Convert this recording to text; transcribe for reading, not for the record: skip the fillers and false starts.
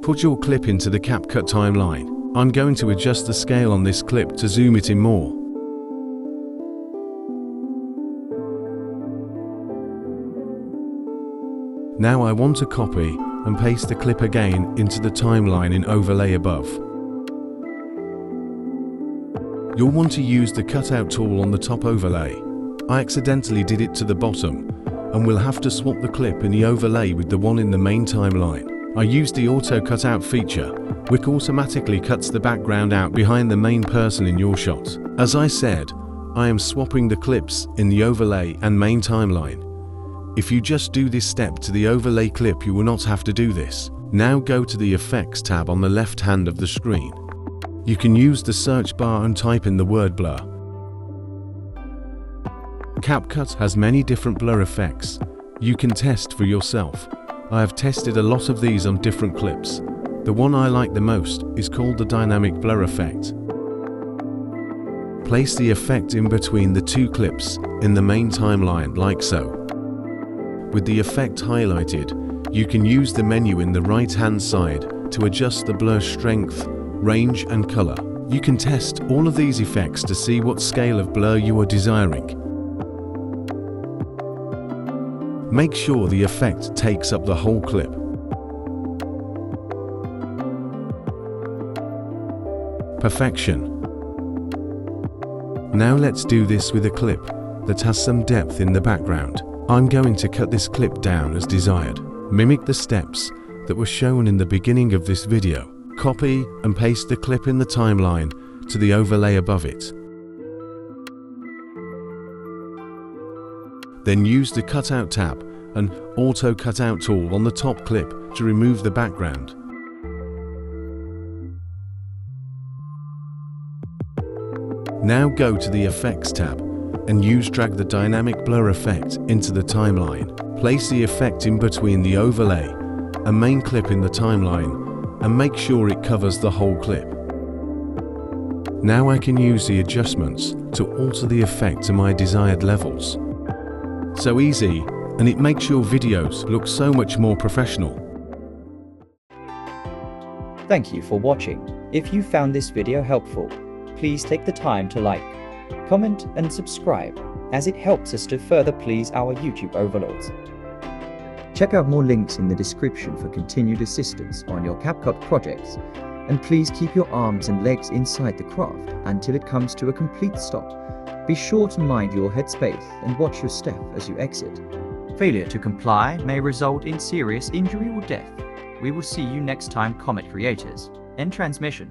Put your clip into the CapCut timeline. I'm going to adjust the scale on this clip to zoom it in more. Now I want to copy and paste the clip again into the timeline in overlay above. You'll want to use the cutout tool on the top overlay. I accidentally did it to the bottom, and we'll have to swap the clip in the overlay with the one in the main timeline. I used the auto cutout feature, which automatically cuts the background out behind the main person in your shot. As I said, I am swapping the clips in the overlay and main timeline. If you just do this step to the overlay clip, you will not have to do this. Now go to the Effects tab on the left hand of the screen. You can use the search bar and type in the word blur. CapCut has many different blur effects. You can test for yourself. I have tested a lot of these on different clips. The one I like the most is called the dynamic blur effect. Place the effect in between the two clips in the main timeline like so. With the effect highlighted, you can use the menu in the right hand side to adjust the blur strength, range and color. You can test all of these effects to see what scale of blur you are desiring. Make sure the effect takes up the whole clip. Perfection. Now let's do this with a clip that has some depth in the background. I'm going to cut this clip down as desired. Mimic the steps that were shown in the beginning of this video. Copy and paste the clip in the timeline to the overlay above it. Then use the Cutout tab and Auto Cutout tool on the top clip to remove the background. Now go to the Effects tab and use drag the dynamic blur effect into the timeline. Place the effect in between the overlay and main clip in the timeline and make sure it covers the whole clip. Now I can use the adjustments to alter the effect to my desired levels. So easy, and it makes your videos look so much more professional. Thank you for watching. If you found this video helpful, please take the time to like, comment and subscribe, as it helps us to further please our YouTube overlords. Check out more links in the description for continued assistance on your CapCut projects, and please keep your arms and legs inside the craft until it comes to a complete stop. Be sure to mind your headspace and watch your step as you exit. Failure to comply may result in serious injury or death. We will see you next time, Comet creators. End transmission.